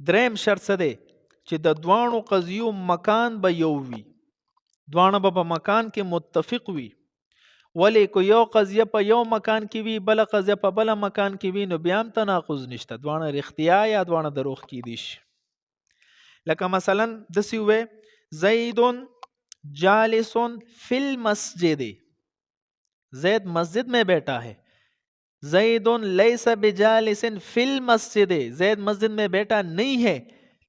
دریم شرط څه دی چې د دوانو قضیو مکان به یو وي، دوانه به په مکان کې متفق وي. ولې کو یو قضیه په یو مکان کې وي بل قضیه په بل مکان کې وي نو بیا هم تناقض نشته، دوانه رښتیا یا دوانه دروغ کیدی شي. لکه مثلا دسی وې زید جالس فی المسجد، زید مسجد میں بیٹھا ہے. زید لیس بجالس فی المسجد، زید مسجد میں بیٹھا نہیں ہے.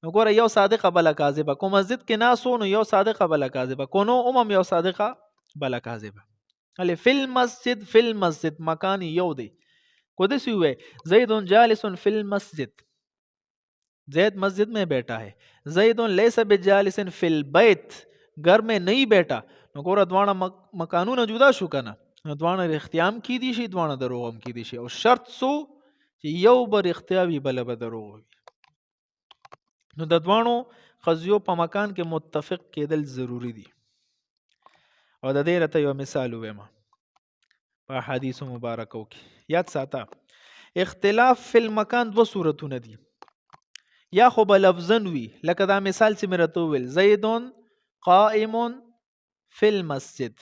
نو ګوره یو صادقه بل کاذبه، کو مسجد کې ناسو نو یو صادقه بل کاذبه، کو نو یو صادقه بل کاذبه. هله فی المسجد، فی المسجد مکان یو دی. کو دسی وې زید جالس فی المسجد، زید مسجد میں بیٹھا ہے. زید لیس بجالس فی البیت، گھر میں نہیں بیٹھا. نو ګوره دوانه مکانونه جدا شو کنه، نو دوانه رښتیا هم کیدی شي دوانه دروغ هم کیدی شي. او شرط سو چې یو به رښتیا وي بل به دروغ وي. نو د دوانو قضیو په مکان کې متفق کېدل ضروری دي. او د دې راته یو مثال ووایم په حدیث مبارکو کې. یاد ساته اختلاف فی المکان دو صورتونه دي، یا خو به لفظن وي لکه دا مثال چې مې راته وویل زیدون قائم فی المسجد،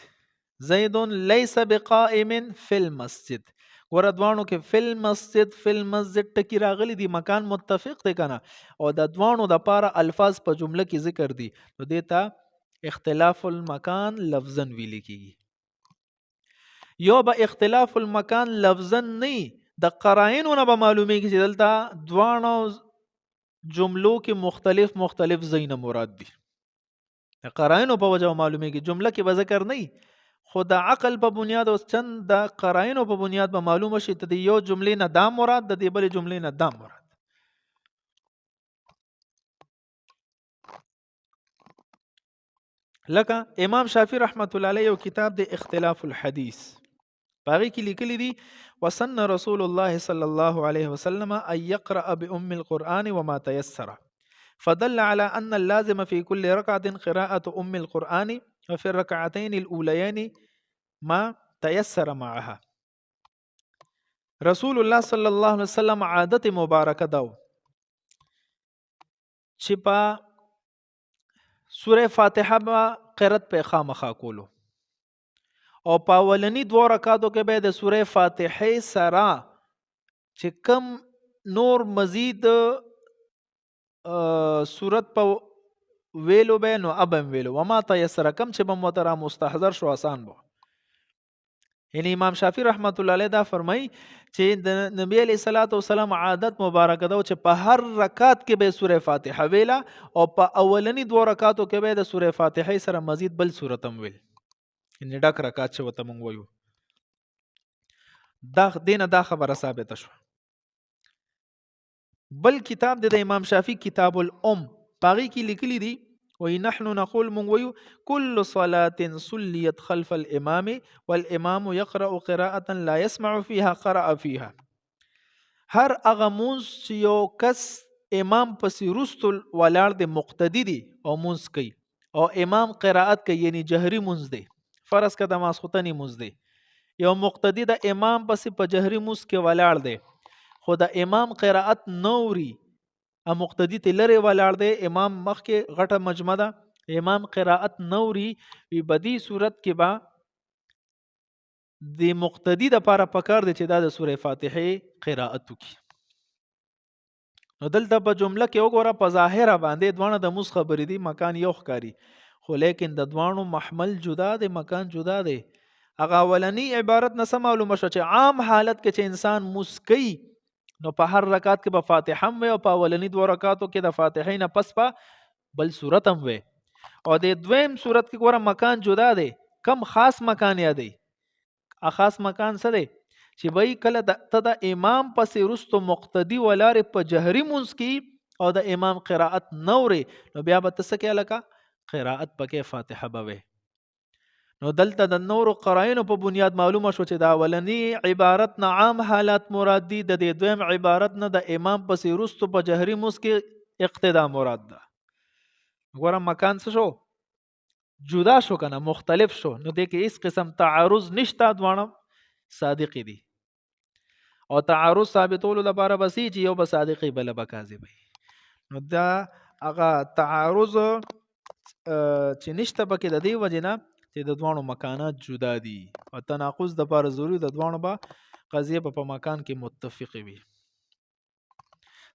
زید لیس بقائم فی المسجد. ګوره دوانو کې فی المسجد فی المسجد ټکی راغلی دی، مکان متفق دی کنه، او د دوانو د پاره الفاظ په جمله کې ذکر دي، نو دیتا اختلاف المکان لفظن ویل کیږي. یو به اختلاف المکان لفظن نه، د قرائنو نه به معلومیږي چې دلته دوانو جملو کې مختلف ځایونه مراد دي. د قرائنو په وجه معلومیږي، جمله کې به ذکر نه، خو د عقل په بنیاد او چند د قرائنو په بنیاد به معلومه شي ته د یو جملې نه دا مراد د دې بل جملې نه دا مراد. لکه امام شافعی رحمت الله علیه یو کتاب د اختلاف الحدیث، باغی کې لیکلی دی وسن رسول الله صلی الله علیه وسلم ان يقرأ بأم القرآن وما تيسر، فدل على ان اللازم في كل ركعة قراءة ام القرآن وفي الركعتين الأوليين ما تيسر معها. رسول الله صلی الله علیه وسلم عادت مبارکه داو چې په سوره فاتحه با قرات په خامخا کولو، او په اولنی دوه رکعاتو کې به د سوره فاتحه سره چې کم نور مزید سورت په ویلو به نو ابم ویلو وما تيسر، کم چې به مترا مستحضر شو آسان بو. یعنی امام شافعی رحمت الله علیه دا فرمای چې د نبی علیہ الصلوۃ والسلام عادت مبارکه دا چې په هر رکعت کې به سوره فاتحه ویلا، او په اولنی دوه رکعاتو کې به د سوره فاتحه سره مزید بل سورت هم ویل، یعنی ډک رکعت چې وته مونږ وایو. دا دینه دا خبره ثابته شو. بل کتاب د امام شافعی کتاب الام، باغی کې لیکلی دی وی نحن نقول من ویو كل صلاة صليت خلف الامام والامام يقرأ قراءة لا يسمع فيها قرأ فيها. هر اغه مونږ چې یو کس امام پسې رستل ولاړ د مقتدی دی او مونږ کوي او امام قرائت کوي، یعنی جهري مونږ دی، فرض کده ماسختنی مونږ دی، یو مقتدی د امام پسې په جهري مونږ کې ولاړ دی، خو د امام قرائت نوري، ا مقتدی ته لره ولاړ دی، امام مخ کې غټه مجمع ده، امام قرائت نوري، وی بدی صورت کې با د مقتدی د پاره پکار دی چې دا د سوره فاتحه قرائت وکي. نو دلته په جمله کې وګوره په ظاهره باندې دوانه د موس خبرې دي، مکان یو ښکاری، خو لیکن د دوانو محمل جدا دی، مکان جدا دی. هغه ولنی عبارت نه معلومه شو چې عام حالت کې چې انسان مسکی نو په هر رکعت کې به فاتحه هم وي، او په اولنی دوه رکعاتو کې د فاتحه نه پس په بل صورت هم وي، او د دویم صورت کې ګوره مکان جدا دی. کم خاص مکان یادی، ا خاص مکان څه دی چې وای کله ته د امام پسې رستو مقتدی ولارې په جهري مونږ کې او د امام قرائت نوري، نو بیا به تاسو کې لکه قرائت پکې فاتحه به. نو دلته د نورو قرائنو په بنیاد معلومه شو چې دا اولنی عبارت نه عام حالات مراد دي، د دې دویم عبارت نه د امام پسې رستو په جهري مسکه اقتدا مراد ده. ګوره مکان څه شو جدا شو کنه، مختلف شو، نو دې کې هیڅ قسم تعارض نشته، دوانه صادق دي، او تعارض ثابتولو لپاره بسی چې یو به صادقي بل به کاذبي. نو دا هغه تعارض چې نشته پکې د دې وجې نه چې د دواړو مکانات جدا دي او تناقض د لپاره ضروري د دواړو به قضیه په مکان کې متفق وي.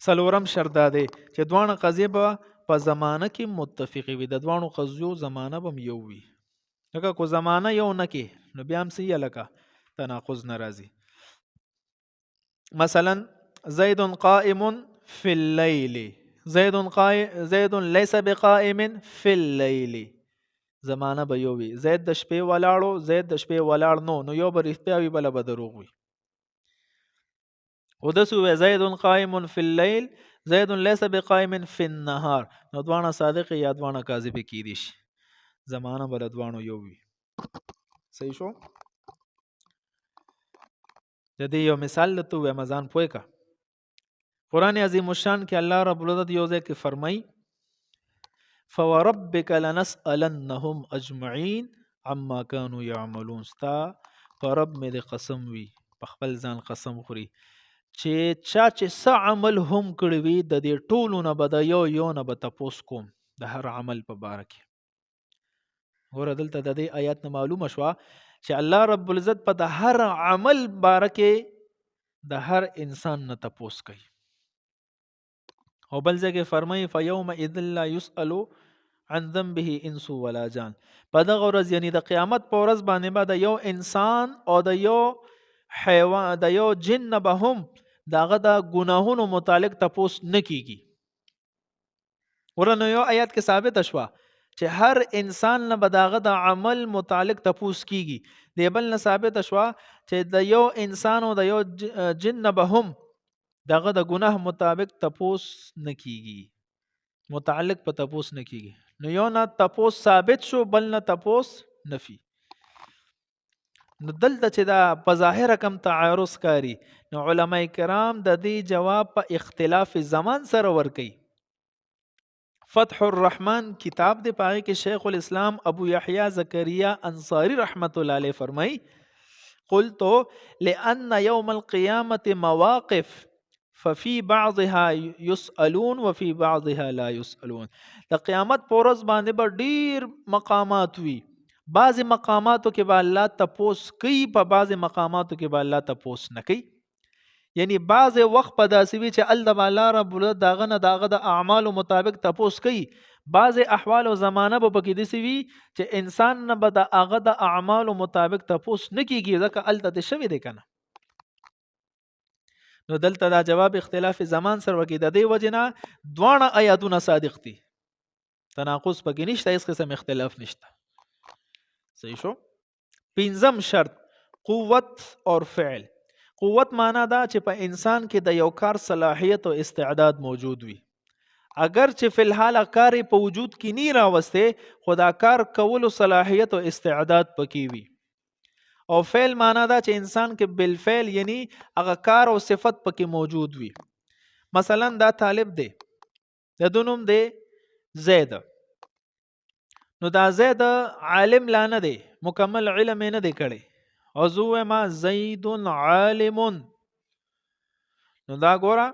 څلورم شرط دا دی چې دواړه قضیه به په زمانه کې متفق وي، د دواړو قضیو زمانه به یو وي. لکه کو زمانه یو نه کې نو بیا هم څه لکه تناقض ناراضي. مثلا زید قائم فی اللیل، زید لیس بقائم فی اللیل، زمانه به یو وي. زید د شپې ولاړو، زید د شپې ولاړ نو یو به رښتیا وي بله به دروغ وي. او داسې ووایه زید قائم فی اللیل زید لیس بقائم فی النهار، نو دواړه صادق یا دواړه کاذب کیدی شي، زمانه به د دواړو یو وي. صحیح شو؟ د دې یو مثال درته ووایم ځان پوه کا. قرآن عظیم الشان کې الله رب العزت یو ځای کې فرمایي فوربک لنسألنهم اجمعین عما كانوا يعملون. ستا په رب مې د قسم وي، په خپل ځان قسم خوري چې چا چې څه عمل هم کړی وي د دې ټولو نه به د یو نه به تپوس کوم د هر عمل په باره کې. ګوره دلته د دې آیات نه معلومه شوه چې الله رب العزت په د هر عمل باره کې د هر انسان نه تپوس کوي. او بل ځای کې فرمایي فیومئذ لا یسأل عن ذنبه انس ولا جان. په دغه ورځ یعنی د قیامت په ورځ باندې به د یو انسان او د یو حیوان د یو جن نه به هم دغه د ګناهونو متعلق تپوس نه کیږي. ورنه یو آیات کې ثابت شوه چې هر انسان نه به دغه د عمل متعلق تپوس کیږي. دی بل نه ثابت شوه چې د یو انسان او د یو جن نه به هم دغه د ګناه مطابق تپوس نه کیږي، متعلق په تپوس نه کیږي. نو یو نه تپوس ثابت شو بل نه تپوس نفي. نو دلته چې دا په ظاهر کم تعارض کاری نو علما کرام د دې جواب په اختلاف زمان سره ورکي. فتح الرحمن کتاب دی پاغي کې شیخ الاسلام ابو یحیی زکریا انصاری رحمت الله علیه فرمای قلت لأن يوم القيامة مواقف ففي بعضها يسألون وفي بعضها لا يسألون. د قیامت په ورځ باندې به ډیر مقامات وي، بعضی مقاماتو کې به الله تپوس کوي، په بعضی مقاماتو کې به الله تپوس نه کوي. یعنی بعض وخت په داسې وي چې الله تعالی رب العزت داغه نه داغه د اعمالو مطابق تپوس کوي، بعض احوال او زمانه به پکې داسې وي چې انسان نه به د هغه د اعمالو مطابق تپوس نه کیږي ځکه الته د شوی دی کنه. نو دلته دا جواب اختلاف زمان سره وکي. د دې وجنه دواړه آیاتونه صادق دي، تناقض پکې نشته، هیڅ قسم اختلاف نشته. صحیح شو؟ پنځم شرط قوت اور فعل. قوت معنا دا چې په انسان کې د یو کار صلاحیت او استعداد موجود وي. اگر چې فی الحال کار په وجود کې نه راوسته خدا کار کولو صلاحیت او استعداد پکې وي. او فعل معنا دا چې انسان کې بالفعل یعنی هغه کار او صفت پکې موجود وي. مثلا دا طالب دی، د دونم دی زید، نو دا زید عالم لا نه دی، مکمل علم نه دی کړی، او زه ما زید عالم. نو دا ګوره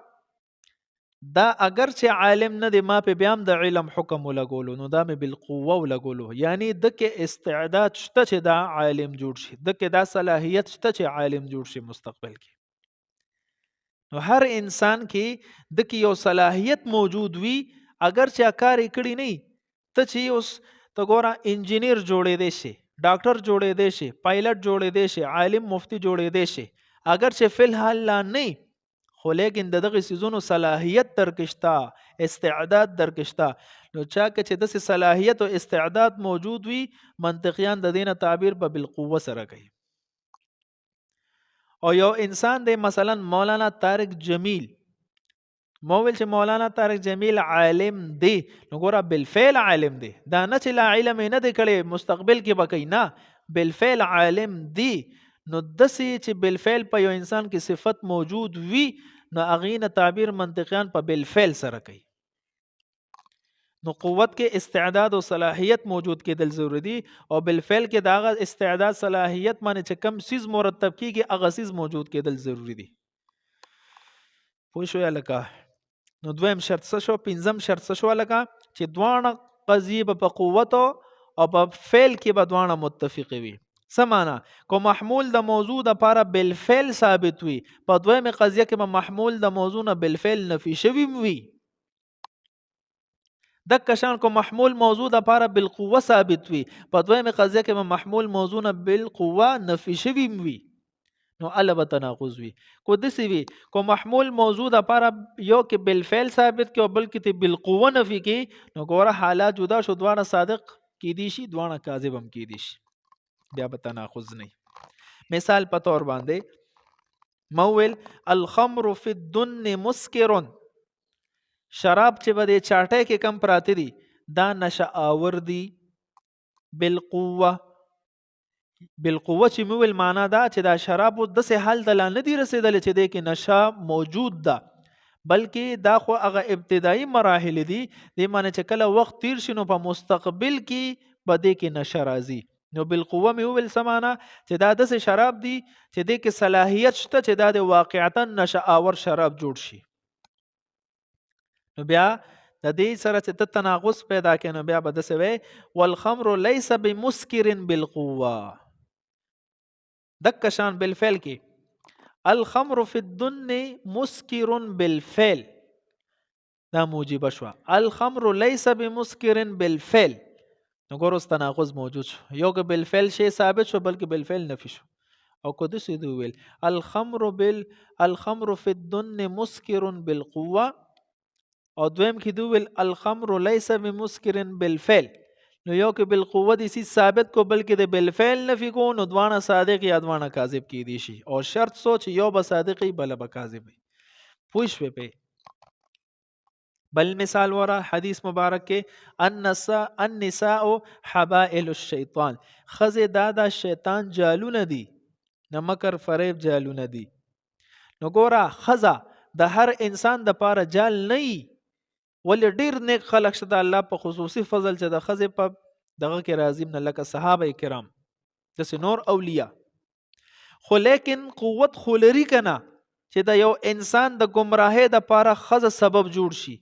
دا اگر چې عالم نه دی ما په بیام د علم حکم ولګولو، نو دا مې بالقوه ولګولو، یعنی دکې استعداد شته چې دا عالم جوړ شي، دکې دا صلاحیت شته چې عالم جوړ شي مستقبل کې. نو هر انسان کې دکې یو صلاحیت موجود وي، اگر چې کار کړی نه ته چې اوس ته ګوره انجینیر جوړې دی شي، ډاکټر جوړې دی شي، پایلټ جوړې دی شي، عالم مفتی جوړې دی شي، اگر چې فی الحال لا نه خو لیکن دغه سيزونو صلاحیت درکشتا، استعداد درکشتا، نو چا که چې د صلاحیت او استعداد موجود وي منطقيان د دینه تعبیر په بالقوه سره کوي. او یو انسان دی مثلا مولانا طارق جمیل، موویل چې مولانا طارق جمیل عالم دی، نو ګوره بالفعل عالم دی، دا نه چې لا علم نه دی کړي مستقبل کې بکې، نه بالفعل عالم دی. نو دسی چې بالفعل په یو انسان کې صفت موجود وي نو اغینه تعبیر منطقيان په بالفعل سره کوي. نو قوت کې استعداد او صلاحیت موجود کېدل ضروري دي، او بالفعل کې داغه استعداد صلاحیت باندې چې کم سیز مرتب کیږي هغه سیز موجود کېدل ضروري دي. پوه شو یا لکه نو دویم شرط څه شو؟ پنځم شرط څه شو؟ لکه چې دواړه قضیې به په قوت او په فعل کې به دواړه متفق وي. څه معنا؟ کو محمول د موضوع د پاره بالفعل ثابت وي، په دویمه قضیه کې به محمول د موضوع نه بالفعل نفي شوی وي. د کشان کو محمول موضوع د پاره بالقوه ثابت وي، په دویمه قضیه کې به محمول موضوع نه بالقوه نفي شوی وي. نو البته تناقض وي. کو دسی وي کو محمول موضوع د پاره یو کې بالفعل ثابت کې او بل کې ته بالقوه نفي کې، نو ګوره حالات جدا شو، دواړه صادق کې دي شي، دواړه کاذب هم کې دي شي، بیا به تناقض نه. مثال په تور باندې مویل الخمر فی الدن مسکر، شراب چې به د چاټۍ کې کم پراته دي دا نشه آور دي بالقوه. بالقوه چې مویل معنا دا چې دا شراب داسې حال ته لا نه دي رسېدلی چې دی کې نشه موجود ده، بلکې دا خو هغه ابتدایي مراحل دي، دې معنی چې کله وخت تیر شي نو په مستقبل کې به دې کې نشه راځي. نو بالقوه مې وویل څه معنا؟ چې دا داسې شراب دي چې دې کې صلاحیت شته چې دا د واقعتا نشه آور شراب جوړ شي. نو بیا د دې سره چې ته تناقض پیدا کړي، نو بیا به داسې وایي والخمر لیس بمسکر بالقوه. دک شان بالفعل کې الخمر فی الدن مسکر بالفعل، دا موجبه شو. الخمر لیس بمسکر بالفعل، نو ګور اوس تناقض موجود شو، یو که بالفعل شی ثابت شو بلکې بالفعل نفي شو. او که دسی دی ویل الخمر فی الدن مسکر بالقوه، او دویم کې دی ویل الخمر لیس بمسکر بالفعل، نو یو کې بالقوه دي سی ثابت کو بلکې د بالفعل نفي کو، نو دوانه صادق یا دوانه کاذب کی دي شي. او شرط سوچ یو به صادقي بل به کاذب. پوښ په بل مثال ورا حدیث مبارک کې النساء حبائل الشیطان، خزه دادا شیطان جالونه دي، نه مکر فریب جالونه دي. نو ګورا خزه د هر انسان د پاره جال نه وي، ولې ډیر نیک خلق شته الله په خصوصي فضل چې د خزه په دغه کې راضی نه لکه صحابه کرام د نور اولیاء. خو لیکن قوت خولری کنا چې د یو انسان د گمراهۍ د پاره خزه سبب جوړ شي.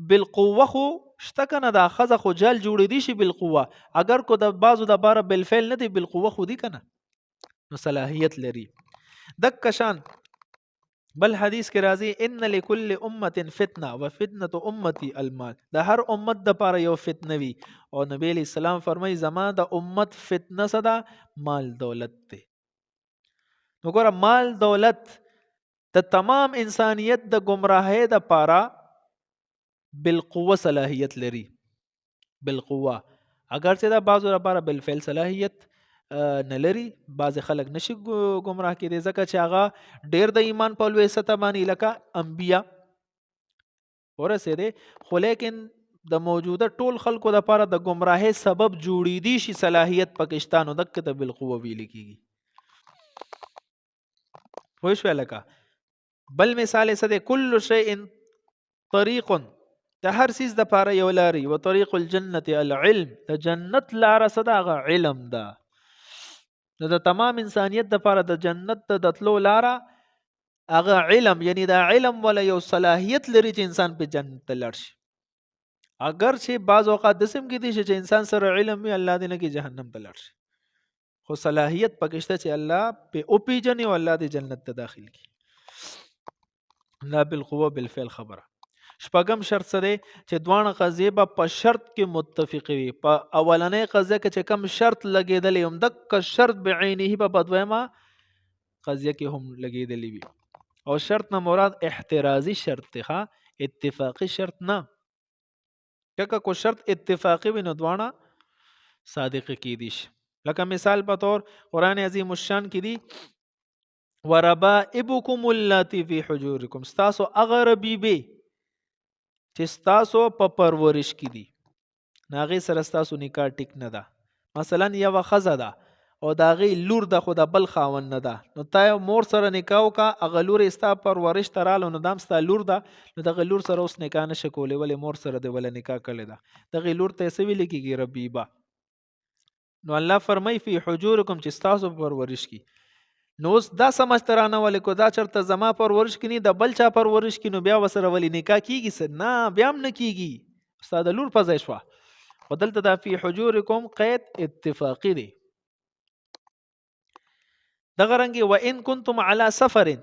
بالقوه خو شته کنه دا خزه خو جال جوړ دي شي بالقوه، اگر کو د بازو د باره بالفعل نه دی بالقوه خو دی کنه، نو صلاحیت لري. دک کشان بل حدیث کې راځي ان لكل امه فتنه وفتنه امتي المال، د هر امت د پاره یو فتنه وي، او نبی علیہ السلام فرمای زما د امت فتنه صدا مال دولت ته. نو ګوره مال دولت د تمام انسانیت د گمراهۍ د پاره بالقوه صلاحیت لري. بالقوه اگر چې دا بعضو لپاره بالفعل صلاحیت نه لري، بعض خلک نشي گمراه کېدی ځکه چې هغه ډیر د ایمان په لوی سطح باندې لکه انبیا ورسېده، خو لیکن د موجوده ټول خلکو لپاره د گمراهۍ سبب جوړې دي شي صلاحیت پاکستانو دک ته بالقوه ویل کیږي. پوه شو لکه بل مثال یې څه دی؟ کل شیء طریق، د هر سیز د پاره یو لاري، و طریق الجنت العلم، د جنت لار صدا غ علم ده. نو د تمام انسانیت د پاره د جنت د تلو لار هغه علم، یعنی دا علم ولا یو صلاحیت لري چې انسان په جنت ته لاړ شي. اگر چې بعض اوقات دسم کې دي چې انسان سره علم وي الله دې نه کې جهنم ته لاړ شي، خو صلاحیت پکشته چې الله په او پیجنې او الله دې جنت ته داخل کی. لا بالقوه بالفعل خبره. شپږم شرط څه دی؟ چې دوانه قضیه به په شرط کې متفق وي. په اولنۍ قضیه کې چې کم شرط لګېدلی هم دک شرط بعینه په دویمه قضیه کې هم لګېدلی وي. او شرط نه مراد احترازي شرط دی، اتفاقی شرط نه. که کو شرط اتفاقی وي نو دوانه صادق کېدی شي. لکه مثال په طور قرآن عظیم الشان کې دی وربائبکم اللاتی فی حجورکم، ستاسو هغه ربیبې چې ستاسو په پرورش کې دي، ناغې سره ستاسو نکاح ټیک نه ده. مثلا یو ښځه ده او د هغې لور ده خو د بل خاوند نه ده، نو تا یو مور سره نکاح وکړه، هغه لور یې ستا پرورش ته راغله، نو دا هم ستا لور ده، نو دغه لور سره اوس نکاح نشه کولی، ولې مور سره دې وله نکاح کړې ده، دغې لور ته یې څه ویلې کېږي؟ ربیبه. نو الله فرمای فی حجورکم چې ستاسو په پرورش کې. نو اوس دا سمجھ ترانه ولې کو دا چرته زما پرورش کې نه د بل چا پرورش کې نو بیا وسره ولې نکاح کیږي سر نه بیا هم نه کیږي استاد لور په ځای شوه خو دلته دا فی حجورکم قید اتفاقی دی دغه رنګ و ان کنتم علی سفر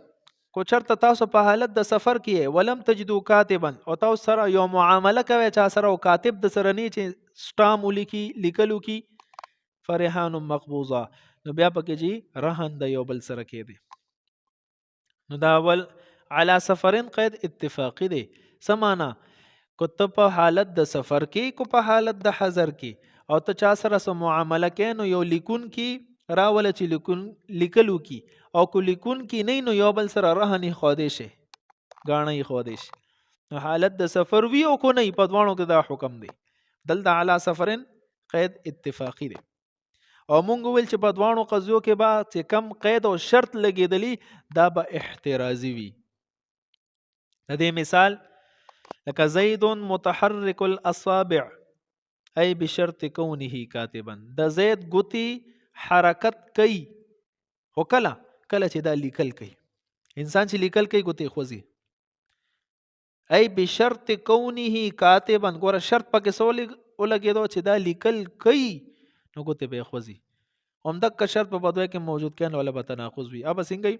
کو چرته تاسو په حالت د سفر کې ولم تجدو کاتبا او تاسو سره یو معامله کوي چا سره او کاتب د سره نه چې سټام ولیکي لیکلو کی فرحان مقبوضه نو بیا پکې جی رهن د یو بل سره کې دی نو دا ول علی سفرین قید اتفاقی دی سمانا کو ته په حالت د سفر کې کو په حالت د حضر کې او ته چا سره سم معامله کې نو یو لیکون کې راول چې لیکلو کی او کو لیکون کی نه نو یو بل سره رهنی خوده شي غاڼه خوده شي نو حالت د سفر وی او کو نه په دوانو کې دا حکم دی دلته علی سفرین قید اتفاقی دی او مونږ ویل چې په دوانو قضیو کې با چې کم قید او شرط لګیدلی دا به احترازی وي د دې مثال لکه زید متحرک الاصابع ای بشرط کونه کاتبا د زید ګوتی حرکت کوي خو کله چې دا لیکل کوي انسان چې لیکل کوي ګوتی خوځي ای بشرط کونه کاتبا ګوره شرط پکې سولې ولګېدو چې دا لیکل کوي نو ګوتی به خوځي همدغه شرط په بدوی کې موجود کین ولا به تناقض وي اب څنګه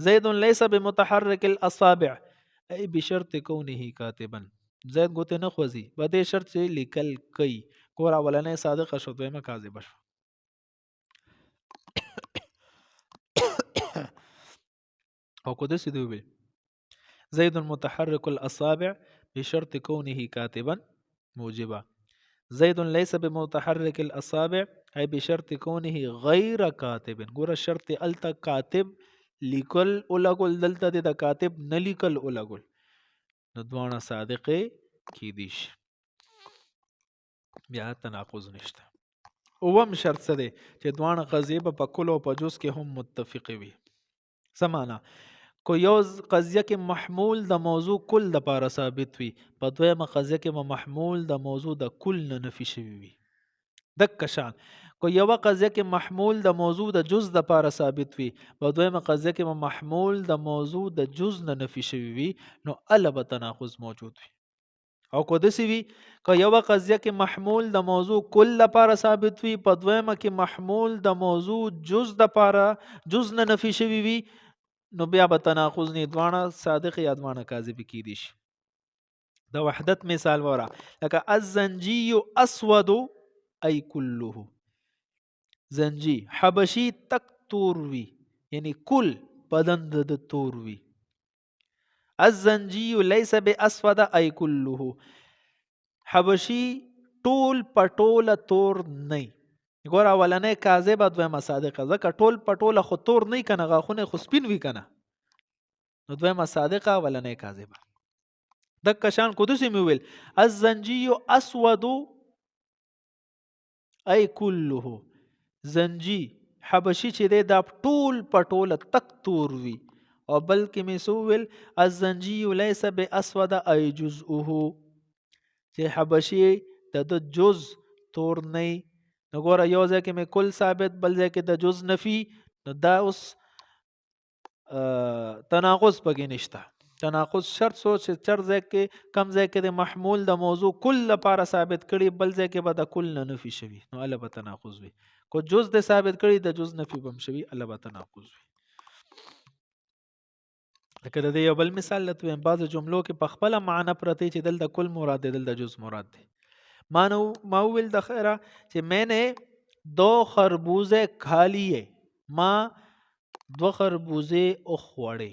زید لیس بمتحرک الاصابع ای بشرط کونه کاتبا زید ګوتی نه خوځي په دې شرط چې لیکل کوي ګوره اولنې صادقه شو دویمه کاذبه شو او کو دسی دی ویل زید متحرک الاصابع بشرط كونه كاتبا موجبا زید ليس بمتحرك الاصابع اي بشرط كونه غير كاتب ګوره شرط التا کاتب لیکل اولګل دلته د کاتب نه لیکل اولګل نو دوانه صادقه کی دیش بیا تناقض نشته اوم شرط څه دی چې دوانه قضیه په کلو په جز کې هم متفق وي سمانا کو یو قضیه کې محمول د موضوع کل د پاره ثابت وي په دویمه قضیه کې محمول د موضوع د کل نه نفي شوی وي د کشان کو یو قضیه کې محمول د موضوع د جز د پاره ثابت وي په دویمه قضیه کې محمول د موضوع د جز نه نفي شوی وي نو البته تناقض موجود وي او کو دسی وی که یو قضیه کې محمول د موضوع کل لپاره ثابت وي په دویمه کې محمول د موضوع جز د لپاره جز نه نفي شوی وي نو بیا به تناقض نه دوانه صادق یا دوانه کاذب کی دي شي د وحدت مثال ورا لکه الزنجي اسود ای كله زنجي حبشي تک تور وی یعنی کل بدن د تور وی الزنجي ليس باسود اي كله حبشي ټول پټول تور نه ګور اولنې کاذب دویمه صادقه ځکه ټول پټول خو تور نه کنه غاخونه خو سپین وی کنه نو دویمه صادقه اولنې کاذبه د کشان قدسی می ویل الزنجي اسود اي كله زنجي حبشي چې دا ټول پټول تک تور وی او بلکې مسول الزنجي ليس باسود اي جزءه چې حبشي د جز تور نه نګوره یو ځای کې مې کل ثابت بل ځای کې د جز نفي نو دا اوس تناقض پکې نشته تناقض شرط سوچ چر ځای کې کم ځای کې د محمول د موضوع کل لپاره ثابت کړي بل ځای کې به د کل نه نفي شوي نو البته تناقض وي کو جز د ثابت کړي د جز نفي بم شوي البته تناقض وي لکه د یو بل مثال لته بعض جملو کې په خپل معنی پرته چې دل د کل مراد دل د جز مراد دی ما ویل د خیره چې میں نے 2 خربوزه کھا لیے ما 2 خربوزه اخوړې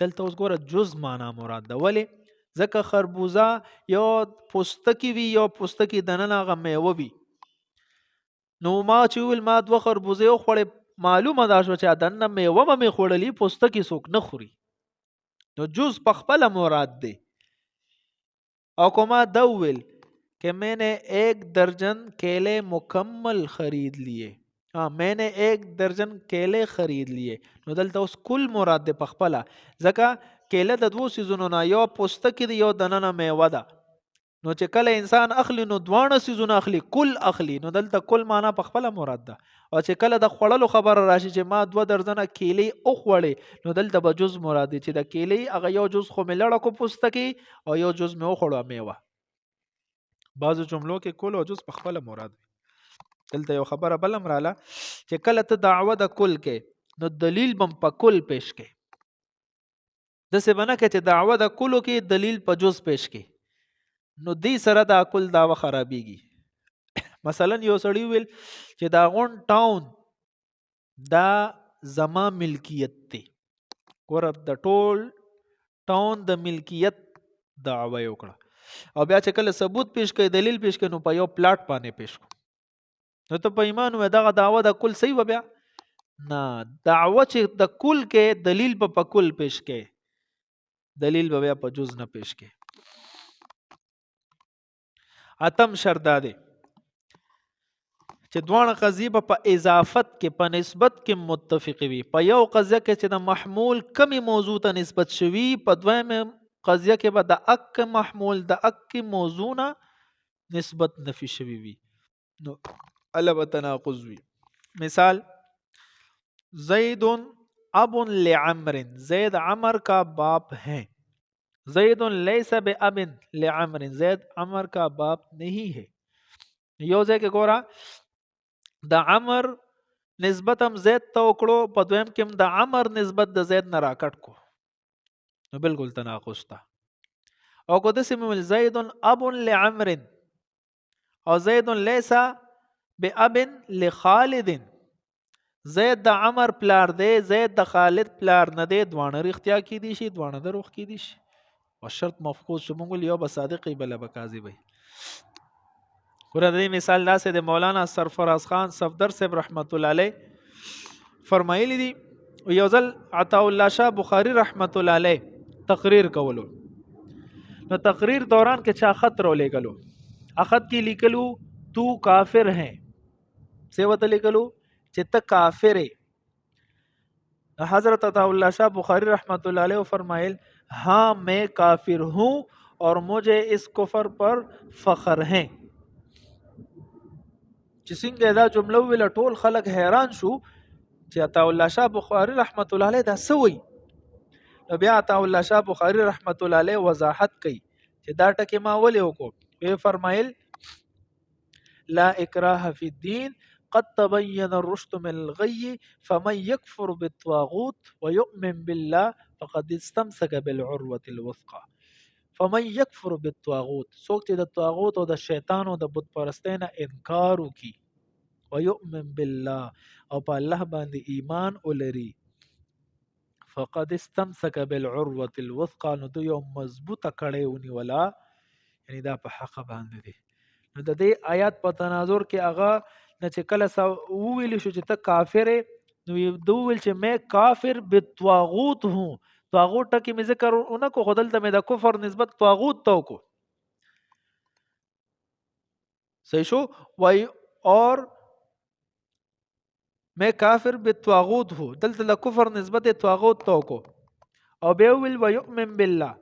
دلته اوس ګوره جز معنا مراد ده ولی ځکه خربوزه یو پوستکی وی یو پوستکی دننه غ میوه وی نو ما چې ویل ما 2 خربوزه اخوړې معلومه ده شو چې دننه میوه مې خوړلې پوستکی څوک نه خوري نو جز پخپل مراد دی او کوما دوول کہ میں نے 1 درجن کیلے مکمل خرید لیے میں نے 1 درجن کیلے خرید لیے نو دلته اوس کل مراد دی پخپل ځکه کیله د 2 سيزونو نه یو پوستکی دی یو دننه میوه ده نو چې کله انسان اخلي نو دواړه سيزونه اخلي، کل اخلي. نو دلته کل معنا په خپل مراد ده. او چې کله د خوړلو خبر راشي چې ما 2 درجنه کیلې او خوړې، نو دلته به جز مراد دي چې د کیلې هغه یو جز خو مې لړه کو پوستکی او یو جز مې وخوړو میوه. بعضو جملو کې کل او جز په خپل مراد وي. دلته یو خبره بلم رااله چې کله ته دعوه د کل کې نو دلیل بم په کل پیش کې، د څه بنه کې چې دعوه د کلو کې دلیل په جز پیش کې، نو دی سره دا کل داوا خرابېږي. مثلا یو سړی ویل چې دا غون ټاون دا زما ملکیت دی، ګوره د ټول ټاون د ملکیت دعوه یې وکړه، او بیا چې کله ثبوت پیش کړي دلیل پیش کړي نو په یو پلاټ باندې پیش کړو، نو ته په ایمان وې دغه دعوه د کل صحیح و؟ بیا نه، دعوه چې د کل کې دلیل په کل پیش کړي، دلیل به بیا په جز نه پیش کړي. اتم شرط دا دی چې دوانه قضیه په اضافت کې په نسبت کې متفق وي. په یو قضیه کې چې د محمول کمی موضوع ته نسبت شوي، په دویمه قضیه کې به د اک محمول د اک موضوع نه نسبت نفي شوي وي، نو الا به تناقض وي. مثال زید اب لعمر، زید عمر کا باپ ہے. زید لیس باب لعمر، زید عمر کا باپ نہیں ہے. یو ځای کې ګوره د عمر نسبت هم زید ته وکړو، په دویم کې هم د عمر نسبت د زید نه راکټ کو، نو بالکل تناقض تا. او کو داسې مې ویل زید اب لعمر او زید لیس باب لخالد، زید د عمر پلار دی، زید د خالد پلار نه دی، دوانه رښتیا کې دي شي، دوانه دروغ کې دي شي. او شرط مفقود شو، مونږ یو به صادقی بل به کاذبی. ګوره د دې مثال داسې د مولانا سرفراز خان صفدر صاحب رحمت الله علیه فرمایلی دي. یو ځل عطا الله شاه بخاری رحمت الله علیه تقریر کولو، نو تقریر دوران کې چا خط رو لګلو، اخط کې لیکلو تو کافر ہیں، څه وته لیکلو چې ته کافر ہے. حضرت عطا الله شاه بخاری رحمت الله علیه فرمایل ہاں میں کافر ہوں اور مجھے اس کفر پر فخر ہے. چې څنګه دا جمله ویل ټول خلک حیران شو چې عطا الله شاه بخاری رحمت الله علیه دا سوي. نو بیا عطا الله شاه بخاری رحمت الله علیه وضاحت کوي چې دا ټکی ما ولې وکړو. وی فرمایل لا اکراه فی الدین قد تبین الرشد من الغی فمن یکفر بالطاغوت ویؤمن بالله فقد استمسک بالعروة الوثقى. فمن یکفر بالطاغوت، څوک چې د طاغوت او د شیطان او د بت پرستۍ نه انکار وکي، ویؤمن بالله او په الله باندې ایمان ولري، فقد استمسک بالعروة الوثقى، نو دوی یو مضبوطه کړۍ ونیوله، یعنی دا په حق باندې دی. نو د دې آیات په تناظر کې هغه نه چې کله وویل شو چې ته کافر نو دو ویل چې میں کافر بالطاغوت ہوں. طاغوت ټکی مې ذکر اونکو، خو دلته مې د کفر نسبت طاغوت ته وکړو، صحیح شو. وای اور میں کافر بالطاغوت ہوں، دلته د کفر نسبت طاغوت ته وکړو. او بیا ویل ویؤمن بالله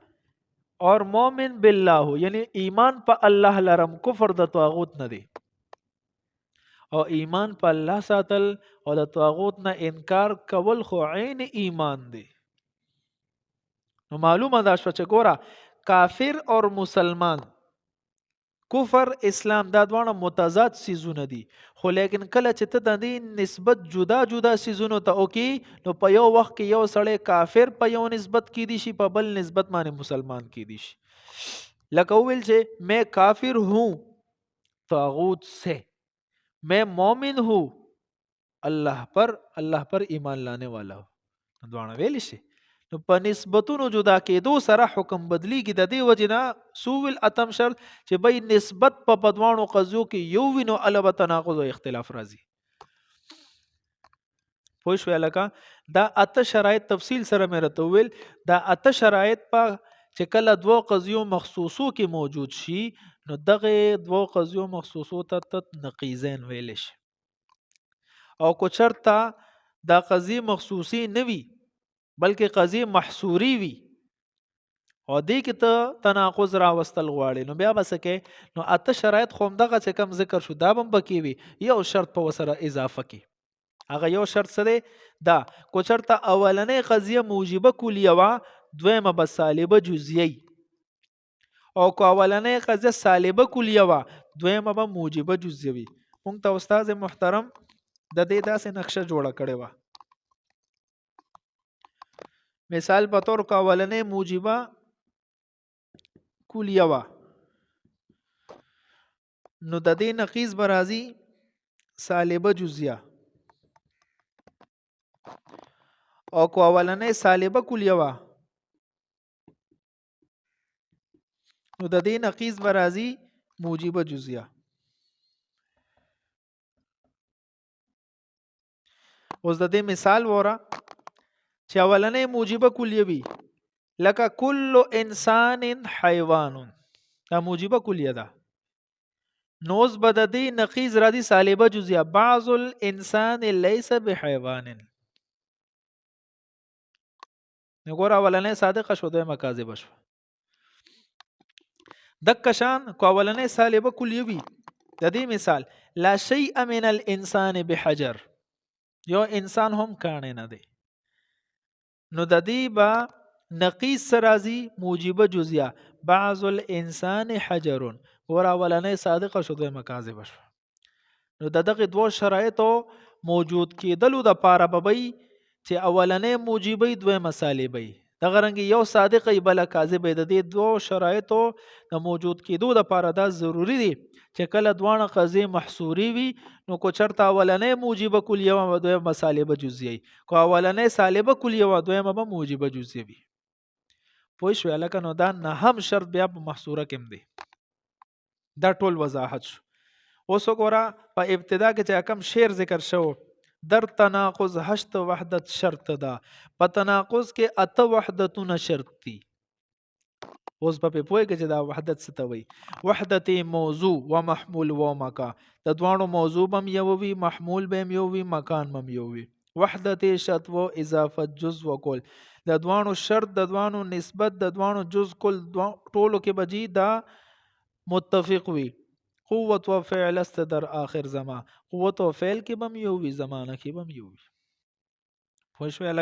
اور مومن بالله ہو، یعنی ایمان په الله لرم، کفر د طاغوت نه دی. او ایمان په الله ساتل او د طاغوت نه انکار کول خو عین ایمان دی. نو معلومه دا شو چې ګوره کافر اور مسلمان، کفر اسلام دا دواړه متضاد سیزونه دي، خو لیکن کله چې ته د دې نسبت جدا جدا سیزونو ته وکي، نو په یو وخت کې یو سړی کافر په یو نسبت کې دي شي، په بل نسبت باندې مسلمان کې دي شي. لکه ویل چې میں کافر ہوں طاغوت سے، میں مومن ہوں اللہ پر ایمان لانے والا ہوں. دواړه ویل شي. نو په نسبتونو جدا کېدو سره حکم بدلیږي. د دې وجنه سوول اتم شرط چې به نسبت په بدوانو قضیو کې یو وینو البته تناقض او اختلاف راځي. پوه شو لکه دا اته شرایط تفصیل سره مې راته ویل. دا اته شرایط په چې کله دوه قضیو مخصوصو کې موجود شي، نو دغه دوه قضیو مخصوصو ته نقیضین ویل شي. او کو چرته دا قضیه مخصوصی نه وي بلکې قضیه محصوری وي، او دې کې ته تناقض راوستل غواړي، نو بیا به څه کې، نو اته شرایط خو همدغه چې کم ذکر شو دا به هم پکې وي، یو شرط په ورسره اضافه کې. هغه یو شرط څه دی؟ دا کو چېرته اولنۍ قضیه موجبه کلیه وه، دویمه به سالبه جزیه، او که اولنۍ قضیه سالبه کلیه وه، دویمه به موجبه جزیه وي. مونږ ته استاد محترم د دې داسې نقشه جوړه کړې وه. مثال په طور که اولنۍ موجبه کلیه وه، نو د دې نقیض به راځي سالبه جزیه، او که اولنۍ سالبه کلیه وه، نو د دې نقیض به راځي موجبه جزیه. اوس د دې مثال وره چې اولنۍ موجبه کلیه وي، لکه کل انسان حیوان، دا موجبه کلیه ده. نو اوس به د دې نقیض راځي سالبه جزیه، بعض الانسان لیس بحیوان. نو ګوره اولنۍ صادقه شو، دویمه کاذبه شو. دک شان کو اولنۍ سالبه کلیه وي، د دې مثال لا شیء من الانسان بحجر، یو انسان هم کاڼی نه دی. نو د دې به نقیض څه راځي؟ موجبه جزیه، بعض الانسان حجر. ګوره اولنۍ صادقه شو، دویمه کاذبه شو. نو د دغه دوه شرایطو موجود کېدلو د پاره به وي چې اولنۍ موجبه دویمه سالبه، دغه رنګ یو صادقه بل کاذبه. د دې دوه شرایطو د موجود کېدو د پاره دا ضروری دي چې کله دوانه قضیې محصوري وي، نو کو چرته اولنۍ موجبه کلیه و دویمه سالبه جزیه، کو اولنۍ سالبه کلیه و دویمه به موجبه جزیه وي. پوه شو؟ لکه نو دا نه هم شرط بیا په محصوره کې دی. دا ټول وضاحت شو. اوس وګوره په ابتدا کې چې کم شعر ذکر شو، در تناقض 8 وحدت شرط ده، په تناقض کې 8 وحدتونه شرط دي. اوس په پوهه کې چې دا وحدت څه ته وایي؟ وحدت موضوع و محمول و مکان، د دوانو موضوع بم یو وي، محمول بم یو وي، مکان بم یو وي. وحدت شرط و اضافت جز و کل، د دوانو شرط، د دوانو نسبت، د دوانو جز کل ټولو کې بجی دا متفق وي. قوت و فعل است در آخر زمان، قوت و فعل کې بم یو وي، زمانه کې بم یو وي. پوه شوې؟